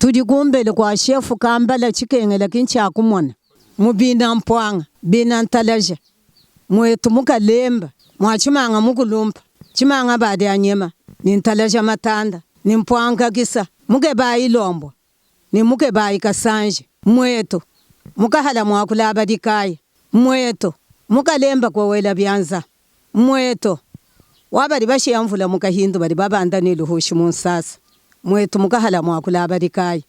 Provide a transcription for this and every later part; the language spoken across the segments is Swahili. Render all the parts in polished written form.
tudi gumbele kwa shefu kambala chikenge lakini chakumona mubina mpwanga bina ntalaje mwetu muka lemba mwachimanga mukulumpa chimanga bade anyema ni ntalaje matanda ni mpwanga kisa muke bayi lombo ni muke bayi kasanje mwetu muka hala mwakulaba dikaya mwetu muka lemba kwa wela byanza mwetu wabali bashiyamvula muka hindu bali babanda niluhushi munsasa mwetu muka hala mwakulaba dikaya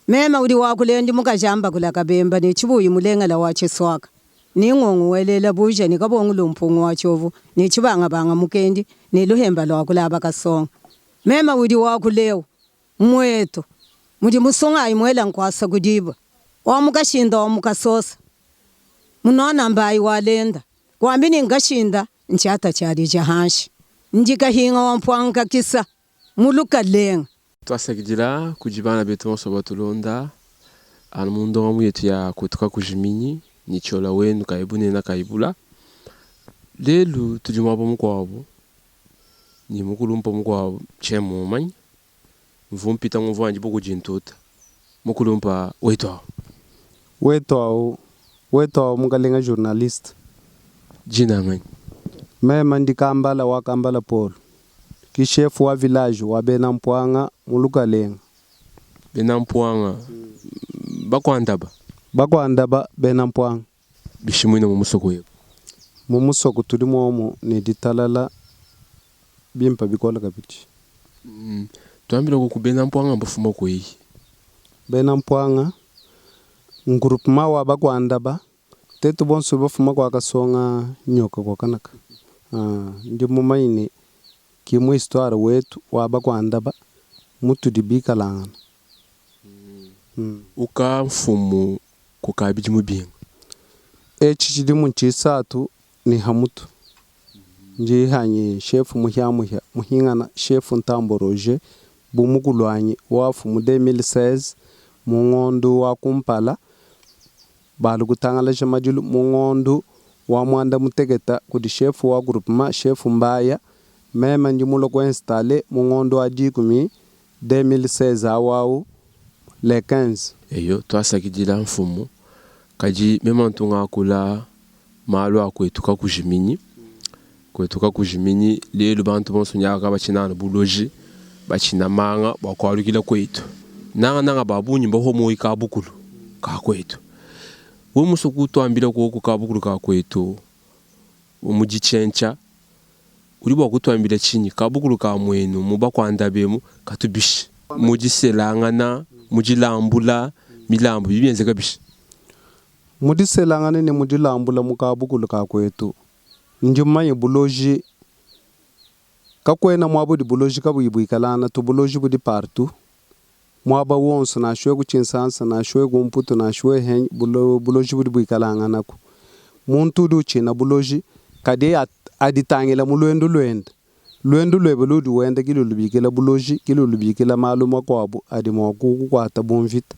mema uli wakulendi muka jamba kulaka bemba ni chibuyi mulengala wachiswaka ni ngongu welela buja ni kabongu lumpungu wachovu ni chibanga banga mukendi ni luhemba lwakulaba kasonga mema uli wakuleo mwetu mudi musonga imwela nkwasa kudiba wa mukashinda wa mukasosa munona mbayi walenda kwambi ni ngashinda nchata chali jahanshi njika hinga wa mpwanga kisa muluka lenga twasakidila kujibana betu monso batulonda ana mundo wamu yetu ya kutuka kujimini ni chola wenu kaibune na kaibula lelu tujimwabo mkwabo ni mukulumpa mkwabo chemu manyi mvumpita mvanji boko jintota mukulumpa weto mukalenga journalist jina manyi mema ndikambala wakambala Paul ki chef wa village wa Benampwanga mulukalenga Benampwanga bakwandaba Benampwanga bishimwina mumusoko yebo mumusoko tulimomo ni ditalala bimpa bikola kapiti tuambira ko Benampwanga mbafuma ko yi Benampwanga groupement wa bakwandaba tetu bonso bafuma kwa kasonga nyoka kwa kanaka ndi mumaini kimu histoire wetu wa bakwandaba mutu dibika langana uka mfumu kukabiji mubinga chichidi munchisatu ni hamutu nji hanye chef muhingana chef Ntambo Roger bumukulwanyi wafu mu 2016 mungondu wa kumpala balu kutangala chamajulu mungondu wa mwanda mutegeta kudi chef wa groupement chef mbaya mema njimulo ko installer mungondu wa dikumi 2016 awau le 15 eyo twasakidila mfumu kaji mema ntunga kula malo akwetuka kujimini lelo bantu bonso nyaka bachinana buloji bachina manga bakwalukila kwetu nanga babunyi mbaho moyi kabukulu ka kwetu we musuku twambira ko kabukulu ka kwetu umujichencha uri bakutwambira chinyi kabukulu ka mwenu muba kwandabemu katubishi mujiselangana mujilambula milambo bibenze kabishi mudiselangana ne mujilambula mukabukulu ka kwetu njumanye buloji kakwena mwabo di buloji kabuyibuikalana to buloji budi partout mwaba wonso na shwe kuchinsansa na shwe kumputo na shwe hen buloji budi buikalanga nako muntu du china buloji kade aditangela mulwendo lwebeludi wende kilulubikela buloji kilulubikela maluma kwabo adimo kukwata bonvita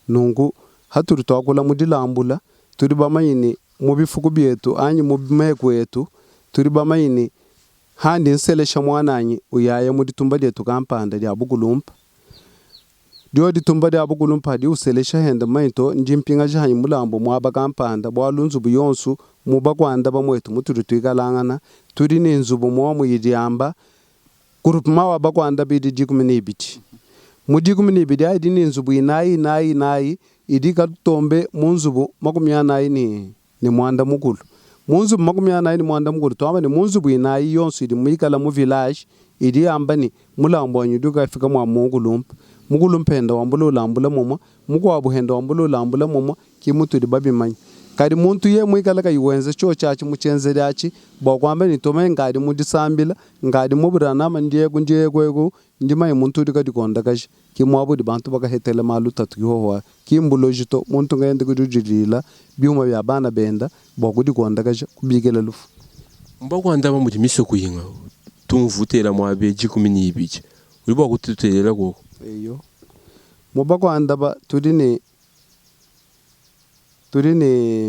nungu haturi twakula mudilambula turi bamayini mubifuku byetu anyi mubimeko yetu turi bamayini handi nselesha mwananyi uyaya muditumba lyetu kampanda lya bukulumpa dio ditumba lya bukulumpa di uselesha henda mainto njimpinga jahanyi mulambo mwaba kampanda bwalunzu buyonsu muba kwanda bamwetu muturi twikalangana turi ninzubu mwomu yidiamba groupement wa bakwanda bidi dikuminibiti mudikuminibiti ayidi ninzubu inayi idi katombe munzubu makumyanayi ni mwanda mukulu munzubu makumyanayi ni mwanda mukulu twamba ni munzubu inayi yonsu idi muikala mu village idi ambani mulambo wanyu duka fika mwa mukulumpa henda wambula ulambula moma mukwabu henda wambula ulambula moma kimutu di babimanyi kadi muntu ye muikala ka yuwenze cho chachi muchenze dachi bokwamba ni tome ngadi mudisambila ngadi muburana mandiye kunje kwego ndima muntu di kadi konda kashi kimwabu di bantu baka hetele malu tatuho kimbulojito muntu ngende kudujilila byuma bya bana benda bokudi konda kashi kubigela lufu mbakwanda bamuti misoko yinga tumvutela mwabeji kuminibiji uri bokututelela ko eyo mubakwanda ba tudini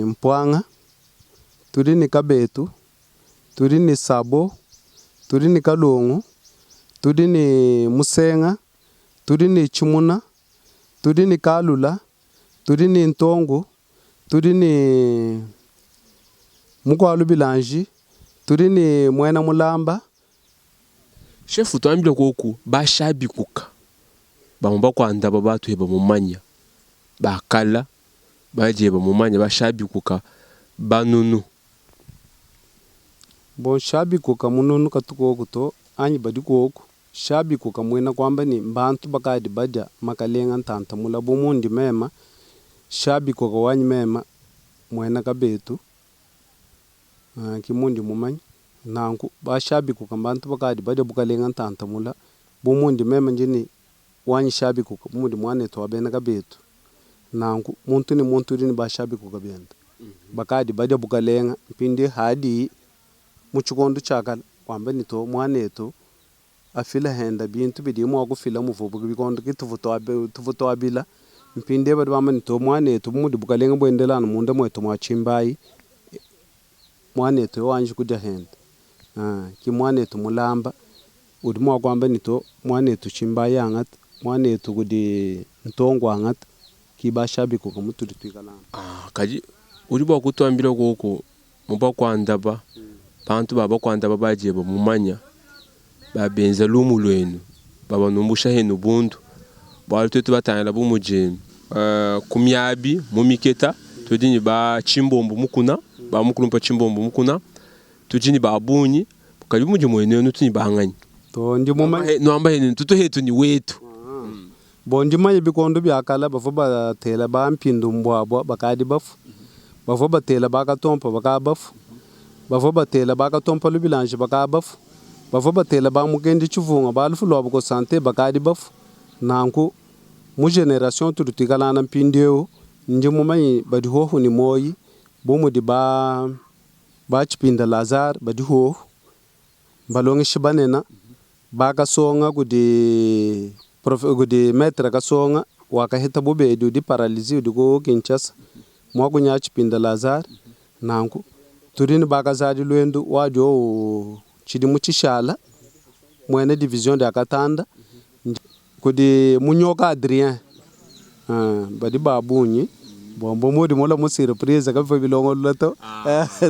Mpwanga tudini Kabetu tudini Sabo tudini Kalongo tudini Musenga tudini Chimuna tudi ni Kalula, tudi ni Ntongo, tudi ni Mukwalu Bilanji, tudi ni Mwena Mulamba. Shefu tuambile koku bashabikuka bamumba kwanda babatu heba mumanya bakala bajeba mumanya bashabikuka banunu. Bon shabikuka mununu katuko to anyi badi koku shabikuka mwena kwamba ni mbantu bakadi badya makalenga ntanta mula bumundi mema shabikuka wanyi mema mwena kabetu kimundi mumanya nanku bashabikuka mbantu bakadi badya bukalenga ntanta mula bumundi mema njini wanyi shabikuka bumundi mwane to abena kabetu nanku muntu ni bashabikuka benda bakadi badya bukalenga mpindi hadi muchikondo chakala kwamba nito mwaneto afila henda bintu bidi mwa kufila muvubu bikondo kituvuto abila mpinde badi bama nito mwaneto mudi bukalenga bwendelana munda mweto mwachimbai mwaneto wanje kudya henda ki mwaneto mulamba udi mwa kwamba nito mwaneto chimbai angat mwaneto kudi ntongo angat ki bashabiko kamutu ditwikalana kaji udi bwa kutwambira koko muba kwandaba bantu baba kwandaba bajeba mumanya babenza lumu lwenu baba numbusha henu bundu bali tetu batanyala bumuje kumyabi mumiketa tudini ba chimbombo mukuna ba mukulumpa chimbombo mukuna tudini ba bunyi kali muje mwene nutuni banganyi to ndi mumanya no amba henu tuto hetu ni wetu bondi manye bikondo byakala bafo batela ba mpindu mbwabwa bakadi bafu bafo batela bakatompa bakabafu bafo batela bakatompa lubilanje bakabafu bafo batela ba mugendi chuvunga balufu lwabo ko sante bakadi bafu nanku mu generation tudutikalana mpindeo nje mumanyi badi hohu ni moyi bomudi ba chipinda Lazar badi hohu balongi shibanena baka songa gudi metra ka songa wakahita bobedu di paralizi di ko Kinshasa mwaku nya chipinda Lazar nanku turini baka zadi lwendo wadio chidi muchishala mwene division de Katanda kudi munyoka Adrien badi babunyi bombo modi mola mu surprise ka fa bilongo lato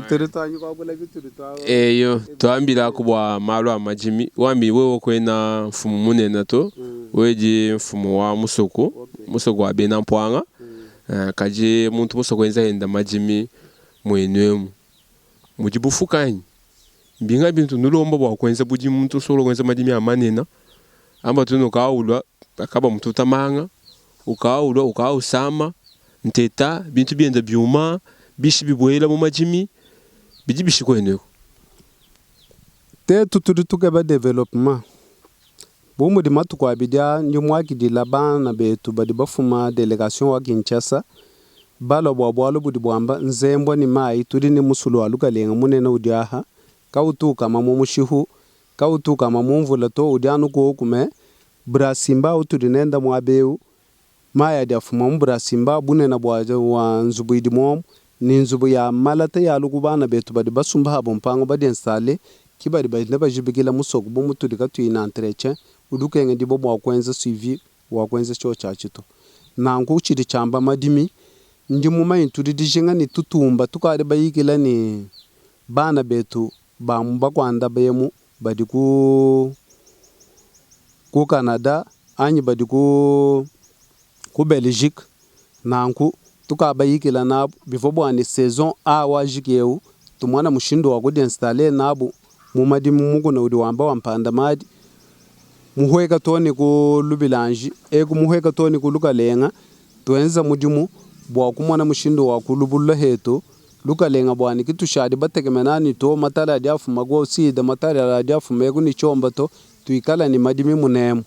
turi twanyu kwa bula bituri twa eyo twambira kubwa malo amajimi wambi wewe kwena mfumu munene to weje mfumu wa musoko musoko wa bena mpwanga kaje muntu musoko enza enda majimi mwenwemu mujibufukanye mbinga bintu nulomba bwa kwenza buji muntu solo kwenza majimi amanena amba tuno kaulwa akaba mtu tamanga ukaulwa ukausama nteta bintu byenda byuma bishi bibwela mu majimi biji bishikweneko te tuturi tukeba development bomu di matuko abidia njumwaki di labana betu badi bafuma delegation wa Kinshasa balo bwabwalo budi bwamba nzembo ni mai tudi ni musulu alukalenga munene udiaha kautuka mamumushihu kautuka mamumvula to udianu ko kume brasimba utudi nenda mwabeu maya dia fuma mbrasimba bunena bwaje wa nzubuidi mom ni nzubu ya malata ya lugubana betu badi basumba habo mpango badi installe kibadi badi neba jibigila musoko bo mutudi katuina entretien udukenge dibo bwa kwenza suivi wa kwenza cho chachito nangu chidi chamba madimi ndi mumai tudi dijinga ni tutumba tukade bayikila ni bana betu bamba kwanda bayemu badi ku Canada anyi badi ku Belgique nanku tukabayikila nabu before bwani saison a wajikeu tumwana mushindo wa kudi installe nabu mumadi muko na udi wamba wampanda madi muhweka toni ku lubilanji egu muhweka toni ku lukalenga tuenza mudimu bwa kumwana mushindo wa kulubulla heto lukalenga bwani kitushadi bategemenani to matala diafu magwo sida matala diafu megu ni chomba to tuikala ni madimi munemu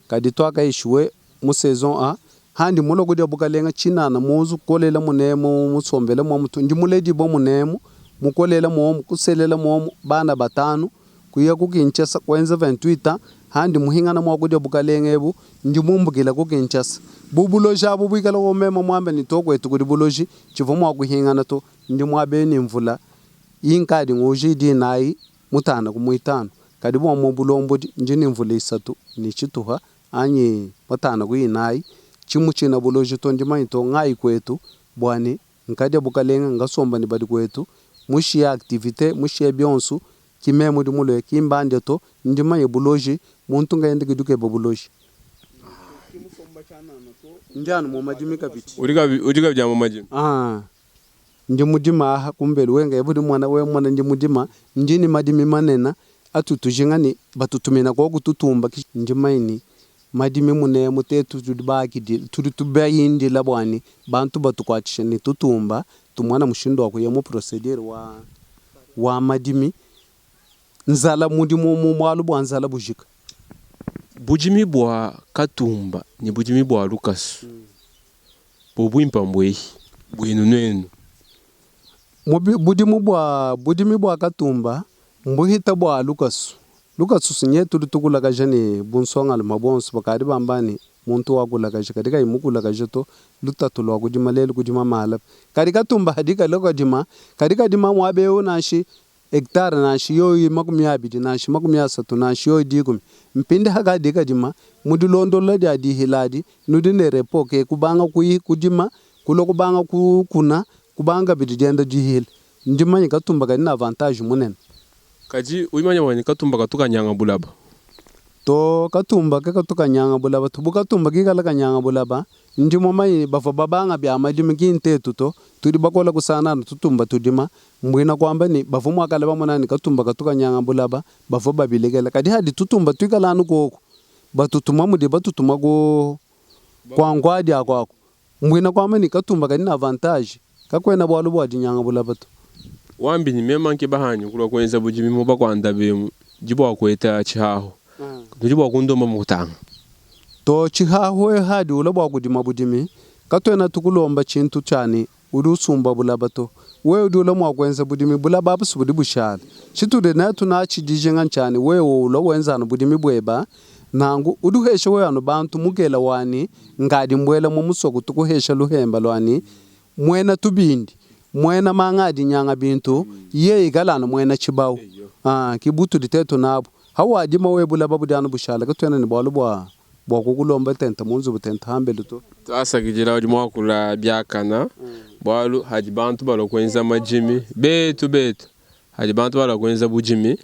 kadi twaka ishwe mu saison a handi mulo gudi bukalenga china na muzu kolela munemu musombele mu mutu ndi muledi bo munemu mukolela mu kuselela mu bana batanu kuya ku Kinshasa kwenza 28 handi muhingana mu gudi bukalenga ebu ndi mumbugila ku Kinshasa bubuloji abo bwikala ko mema mwambe ni to kwetu kudi buloji chivomo akuhingana to ndi mwabe ni mvula yinkadi ngoji di nai mutana ku muitano kadi bo mu bulombo ndi ni mvula isatu ni chituha anyi mutana ku inai chimuchina buloji to ndima ito ngai kwetu bwani nkade bukalenga ngasomba ni badi kwetu mushi ya activite mushi ya bionsu kimemo di mulo kimbande to ndima ye buloji muntu ngaende giduke buloji njana mu majimi kapiti uriga bya mu majimi ndi mudima ha kumbele wenga yabudi mwana we mwana ndi mudima ndini madimi manena atutujingani batutumina ko gututumba ndima ini madimi mune mutetu tudibaki tudutubayindi labwani bantu batukwatisha ni tutumba tumwana mushindo wako yemo procedure wa madimi nzala mudimu mu mwalu bwanzala bujika bujimi bwa katumba ni bujimi bwa Lucas bobwimpa mbwe bwenu budimi bwa katumba mbuhita bwa Lucas sinye tudutukula kajani bunsonga mabonso bakadi bambani muntu wakula kaje kadika imukula kaje to lutatulwa kujima lelu kujima mala kadika tumba hadika loko dima kadika dima mwabe unashi hectare nashi yo makumya abidi nashi makumya satu nashi yo digum mpinde haka dika dima mudulondo ladi adi hiladi nudine repo ke kubanga kujima kulo kubanga kuna kubanga bidijenda jihil ndima nyika tumba kadina avantage munen kaji uimanya wani katumba katuka nyanga bulaba to katumba ke katuka nyanga bulaba to bukatumba ke kala kanyanga bulaba ndimo mai bafa babanga bya madimi kintetu to tudi bakola kusana tutumba tudima mbwina kwamba ni bafu mwakala bamona ni katumba katuka nyanga bulaba bafu babilegela kadi hadi tutumba twikala nuko batutuma mudi batutuma go kwangwadi akwako mbwina kwamba ni katumba kadi na avantage kakwena bwalu bwa nyanga bulaba to wambi ni mema nke bahanyu kulo kwenza bujimi mo bakwanda bemu jibo akweta chihaho jibo akundoma mutanga to chihaho hadi ulabwa kudima budimi katwena tukulomba chintu chani udusumba bulabato we udula mwa kwenza budimi bulaba busu budi bushali chitude na tuna chidijenga chani we ulo wenza no budimi bweba nangu uduhesha we anu bantu mugela wani ngadi mbwela mu musoko tukuhesha luhemba lwani mwena tubindi mwena mangadi nyanga bintu ye igalana mwena chibao kibutu diteto nabo hawa dima we bulaba budana bushala katwena ni bwalu bwa kukulomba tenta munzu butenta hambele to asa kijira odi mwakula byakana bwalu haji bantu balo kwenza majimi betu haji bantu balo kwenza bujimi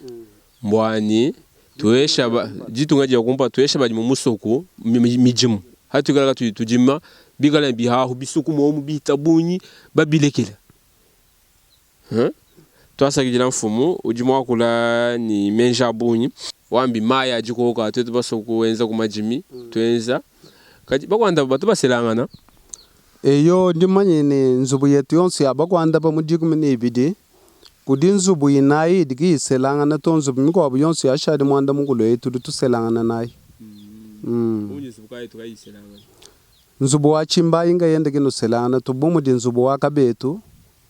mbwani tuesha jitu ngaje kumpa tuesha baji mu musoko mijimu hatu gala tujima bigala bihahu bisuku mo mu bitabunyi babilekela twasa kijira mfumu ujimwa kula ni menja bunyi wambi maya jiko ka tetu basoko wenza ku majimi twenza kaji bakwanda batu baselangana eyo ndimanye ni nzubu yetu yonse abakwanda ba mujiku mene ibidi kudi nzubu inayi digi selangana to nzubu miko abu yonse ashadi mwanda mungulo yetu tuselangana nayi nzubu wa chimba inga yende kino selangana to bumu di nzubu wa kabetu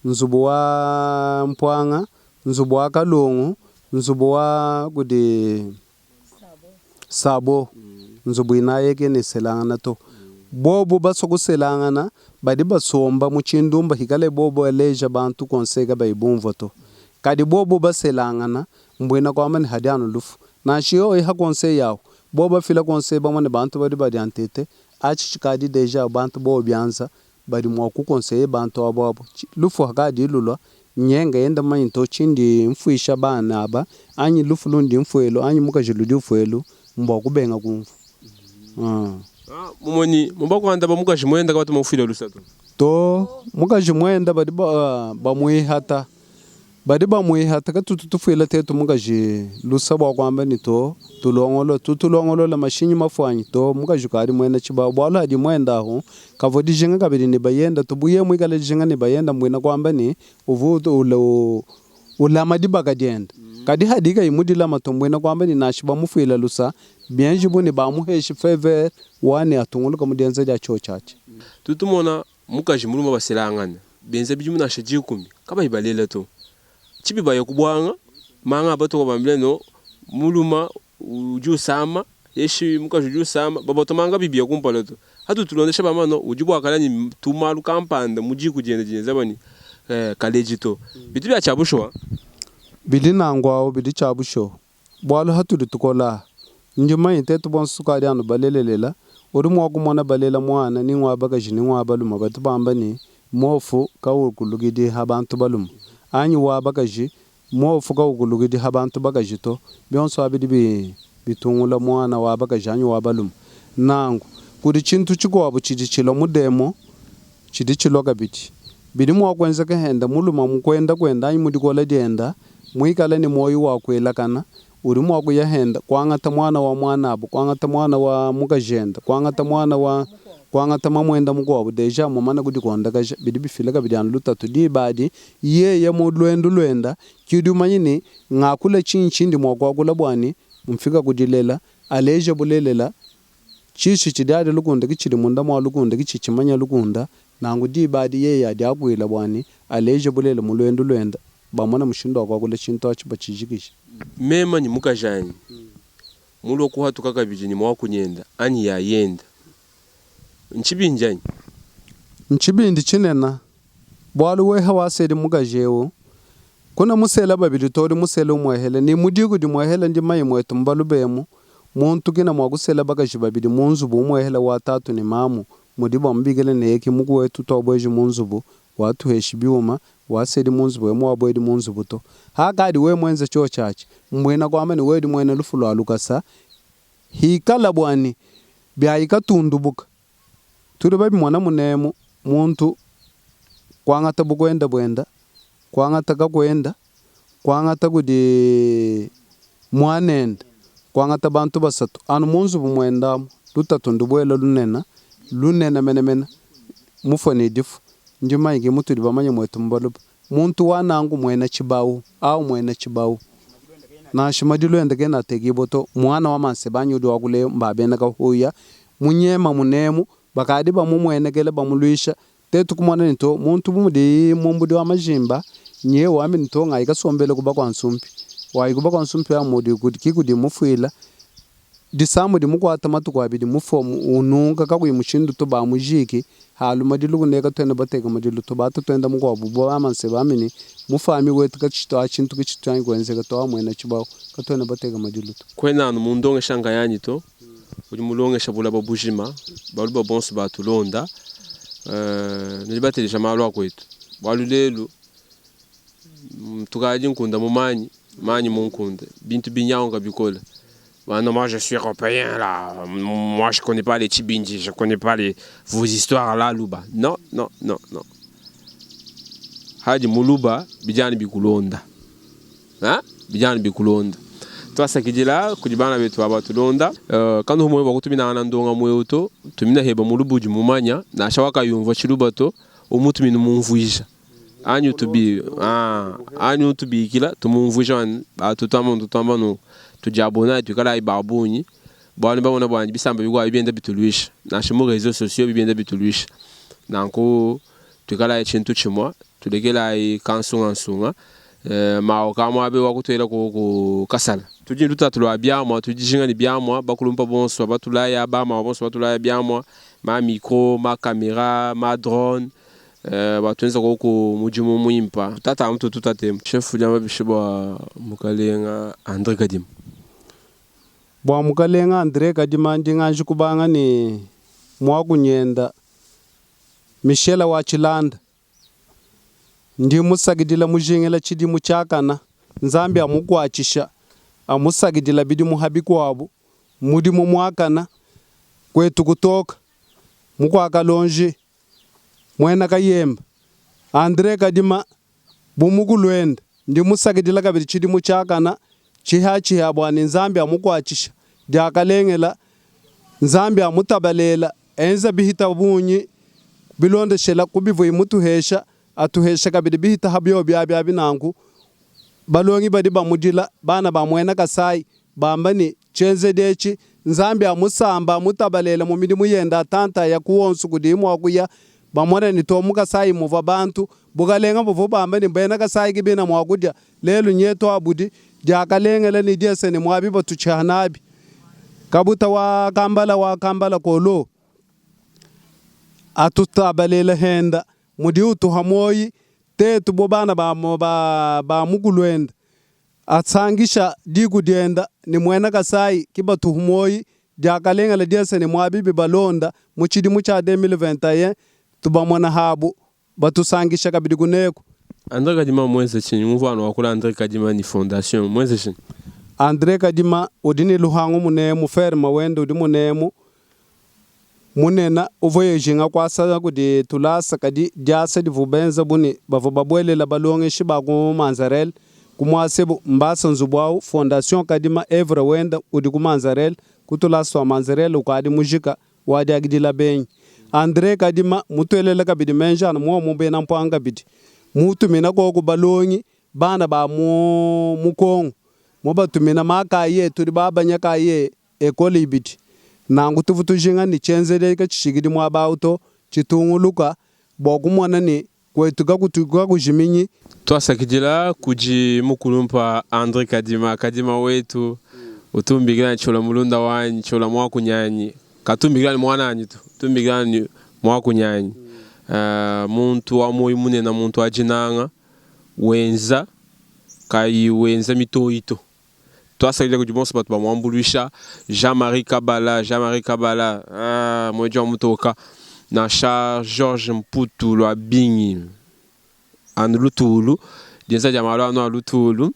nzubu wa mpwanga nzubu wa kalongu nzubu wa kudi sabo nzubu inaye kene selangana to bobo basoko selangana badi basomba muchindumba hikale bobo eleja bantu konsega baibumva to kadi bobo baselangana mbwena kwamba ni hadiano lufu na shiyo iha konse yao bobo fila konse bamane bantu badi antete achi chikadi deja bantu bobo bianza badi mwaku konse bantu abo lufu hakadi lulwa nyenga yenda mayinto chindi mfuisha bana aba anyi lufu lundi mfuelo anyi mukajiludi mfuelo mbwa kubenga kumfu mumoni mbakwanda bamukashimwenda kabatu mufile lusatu to mukashimwenda badi bamwihata badi bamwihata katutufuela tetu mukaji lusaba kwamba ni to tulongolo la mashinyi mafwanyi to mukajukari mwena chiba bwalo hadi mwenda ho kavodi jinga kabiri ni bayenda to buye mwikale jinga ni bayenda mwena kwamba ni uvuto ula madiba kadenda kadi hadika imudi la matombwena kwamba ni nashiba mufuela lusa bienjibu ni bamuheshi favor wani atungulu kamudenza ja chochache tutumona mukaji muluma baselangana benza bijumu na shaji 10 kaba ibalela to chibi baye kubwanga manga bato ko bambleno muluma uju sama yeshi mukaji uju sama babato manga bibiya kumpala to hatu tulondesha bamano ujibu akala ni tumalu kampanda muji kugenda jenza bani kaleji to bitu bya chabushwa bidina ngwao bidi chabusho bwalo hatu dutukola njuma ite to bon sukari anu balelelela uri mwaku mwana balela mwana ni ngwaba kaji ni ngwaba luma batu bamba ni mofu ka ukulugidi habantu baluma anyi waba kaji mofu ka ukulugidi habantu bakaji to byonso abidi bitungula mwana waba kaji anyi waba luma nangu kuri chintu chikwabu chidichilo mudemo chidichilo kabiti bidi mwakwenza kahenda muluma mukwenda anyi mudikola dienda muikala ni moyo wakwela kana uri mwaku yahenda kwangata mwana wa mwana abo kwangata mwana wa mukajenda kwangata mwana wa kwangata mamwenda mukwabu deja mumana kudikonda kaja bidi bifile kabidi anluta tudi badi ye mu lwenda kidu manyini ngakula chinchindi mwakwakula bwani mfika kudilela aleje bulelela chichi chidade lukunda kichiri munda mwa lukunda kichichimanya lukunda nangu di badi ye ya diakwila bwani aleje bulela mu lwenda bamona mushindo kwa kule chinto achibachijikisha mema ni mukajani mulo kuhatu kakabiji ni mwakunyenda ani ya yenda nchibinjani nchibindi chinena bwalu we hawasedi mukajewo kuna musela babiri tori musela umwehele ni mudigu di mwehele ndi mayi mwetu mbalubemu muntu kina mwakusela bakaji babiri munzubu umwehele watatu ni mamu mudiba mbigele neke muku wetu tobweji munzubu watu heshibiuma wasedi munzubu emu wabwedi munzubu to hakadi we mwenze cho chachi mwena kwama ni wedi mwena lufulo alukasa hikala bwani byaika tundubuka turi babi mwana munemu muntu kwangata bukwenda bwenda kwangata kakwenda kwangata kudi mwanenda kwangata bantu basatu anu munzubu mwenda lutatu ndubwela lunena menemena mufoni difu njima igi mutu dibamanya mwetu mbaluba muntu wanangu mwena chibawu au mwena chibawu na shimadilu endeke na tegiboto mwana wa mansebanyu do agule mbabena ka hoya munyema munemu bakadi bamumwenekele bamuluisha tetu kumwana nito muntu bumudi mumbudi wa majimba nye wami nito ngai kasombele kuba kwa nsumpi wai kuba kwa nsumpi ya mudi kikudi mufuila disamu di mukwata matuko abidi mufomu ununga kakui mushindu to ba mujiki halu madilu kuneka twenda bateka madilu to batu twenda mukwa bubo amanse bamini mufami wetu kachito achintu kichito yangu wenze to amwena chibawo katwenda bateka madilu to kwena no mundonge shanga yanyi to uri mulonge shabula babujima baluba bonso batulonda nilibate jamalo akwetu balulelo tukaji nkunda mumanyi manyi munkunda bintu binyanga bikola. Bah non, moi je suis européen là, moi je connais pas les Tchibindi, je connais pas vos histoires là, Luba. Non, non, non, non. Haji muluba, bijani bikulonda. Hein? Bijani bikulonda. Toi ça qui dit là, kujibana betu abatulonda. Quand nous mwe bakutumina anandonga mweoto, tumina heba mulubu di mumanya, na shawaka yumva chiluba to, umutu minu mumvuisha. Anyu tubi kila, tumunvuisha ba tutamba no. Tujabona tukala ibabunyi bwana babona bwana bisamba bigwa bibenda bituluisha nashimu réseaux sociaux bibenda bituluisha nanko tukala echintu chimwa tulekela ikansunga mao kama abe wakutwela ko kasala tujindu tutatulwa byamwa tujishinga ni byamwa bakulumpa bonso batulaya bama bonso batulaya byamwa ma micro ma caméra ma drone batunza ko mujimu muimpa tata mtu tutatem chef jamba bishiba mukalenga Andre Kadim bwa mukalenga Andre Kadima ndinga njukubanga ni mwakunyenda Michela wa Chilanda ndi musagidila mujingela chidi muchakana nzambi amukwachisha amusagidila bidi muhabi kwabo mudi mu mwakana kwetu kutoka mukwaka lonje mwena kayemba Andre Kadima bumukulwenda ndi musagidila kabiri chidi muchakana chihachi bwani nzambi amukwachisha diakalengela nzambi amutabalela enza bihita bunyi bilonde shela kubivu imutuhesha atuhesha kabiri bihita habyo byabya binangu balongi badi bamudila bana bamwena kasai bambani chenze dechi nzambi amusamba mutabalela mu midimu yenda tanta ya kuwonsu kudimu akuya bamwana ni tomuka sai muva bantu bugalenga buvu bambani mbena kasai kibina mwakudya lelo nyeto abudi jakalengela ni diese ni mwabi batuchanabi kabuta wa kambala kolo atutabalela henda mudi utuhamoyi tetu bobana ba mukulwenda atsangisha diku dienda ni mwena kasai kibatuhumoyi dia kalenga la dia sene mwabibi balonda muchidi mucha 2021 tubamona habu batusangisha kabidi kuneko. André Kadima mwenze chini muvano wakula André Kadima ni fondation mwenze chini. André Kadima odini luhangu munemu ferma wende odi munemu munena uvoyeje nga kwasa kudi tulasa kadi jasa di vubenza buni bavo babwele la balonge shiba ku Manzarel kumwasebu mbasa nzubwao fondation Kadima evra wenda odi ku Manzarel kutulasa wa Manzarel ukadi mujika wadi agidi la benyi. André Kadima mutuelela kabidi menja na mube na mpanga bidi mutu mina ko balongi bana ba mukongo moba tumina makaye turi babanya kaye ekole ibiti nangu tuvutu jinga ni chenzele ka chishigidi mwa bauto chitunguluka bokumona ni kwetuka kutuka kujiminyi twasakidila kuji mukulumpa André Kadima wetu utumbigana chola mulunda wanyi chola mwa kunyanyi katumbigana mwana nyitu tumbigana mwa kunyanyi muntu wa moyo munena muntu ajinanga wenza kai wenza mitoito twasakidila kuji bonso batu bamwambulisha Jean-Marie Kabala mwejo mutoka na George Mputu lwa bingi anulutulu jenza jamalo anu alutulu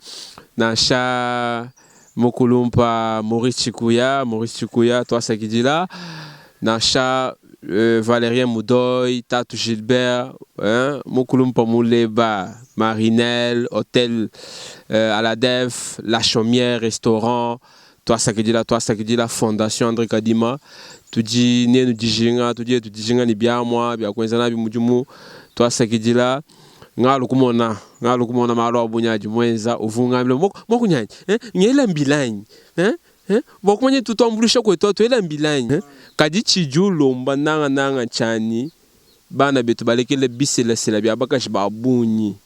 na sha mukulumpa Maurice Chikuya twasakidila na sha Valérien Moudoy, Tatou Gilbert, mukulumpa Muleba, Marinelle, Hôtel à la Def, La Chaumière, Restaurant, twasakidila Fondation André Kadima, tudi nenu dijinga, tudi dijinga ni bia mwa, bia kwenzana bi mujumu, twasakidila ngalu kumona malo abunyaji mwenza uvunga moko nyanyi ngela mbilanyi bokumanye tutombulisha kwetu twela mbilanyi kadi chijulo mbananga chani bana betu balekele bisela bya bakashi babunyi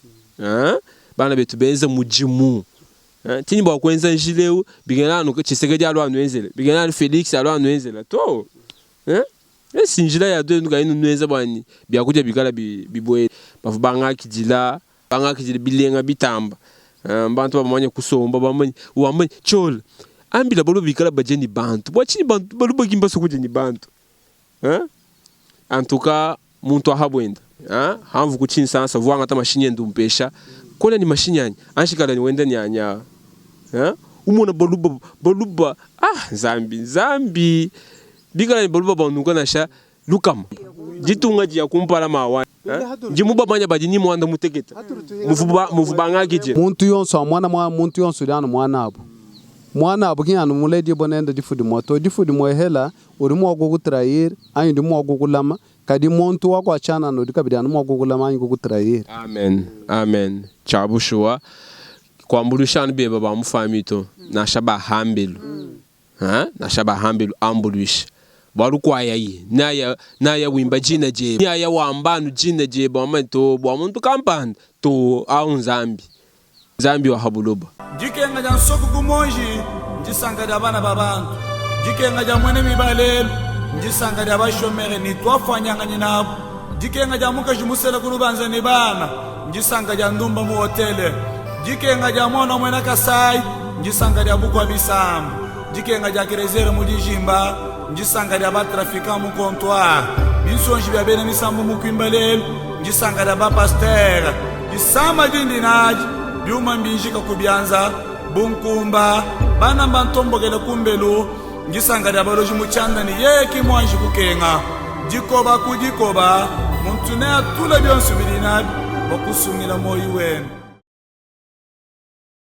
bana betu benza mujimu tini ba kwenza njileu bigena no chisegedi alo anwenzela bigena Felix alo anwenzela to sinjila ya do nuka inu nweza bani bya kuja bikala biboye bavubanga kidila bilenga bitamba mbantu bamanye kusomba bamanye uamanye chola ambila bolo bikala bajeni bantu bwachini bantu bolo bagimba sokujeni bantu en tout cas muntu ahabwenda hamvu kuchini sansa vuanga ta mashini ndumpesha kona ni mashini yanyi anshikala ni wenda nyanya umona boluba zambi bikala ni boluba banuka nasha lukam jitunga jia kumpala mawa jimuba manya bajini mwanda mutegeta muvubanga kije muntu yonso amwana muntu yonso dano mwana abo kinyana muledi bonenda difudi mo hela uri mo gutrair ayi ndi mo gugulama kadi muntu wako achana no dikabidana mo gugulama ayi gutrair. Amen chabushwa kwambulushan beba ba mufamito na shaba hambelu na shaba hambelu ambulish baru kwaya yi naya wimba jina je naya wambanu jina je ba manto bo muntu kampani to aun zambi wa habuloba jikenga jan soku kumonji njisanga da bana babantu jikenga jan mwene mibalelu njisanga da bashomere ni twafanyanga nyinabu jikenga jan muka jimusela kulubanza ni bana njisanga jan ndumba mu hotele jikenga jan mwana mwena Kasai njisanga da bukwa bisamu jikenga jan kirezere mu dijimba njisanga da batrafika mu comptoir binsonji bya bene misambu mu kwimbalelu njisanga da ba pasteur jisama jindinaji byuma mbinjika kubyanza bunkumba bana mbantombogele kumbelu ngisanga dabaloji muchanda ni yeki mwanji kukenga jikoba kujikoba muntu ne atula byonsu bilinabi bakusungila moyi wenu.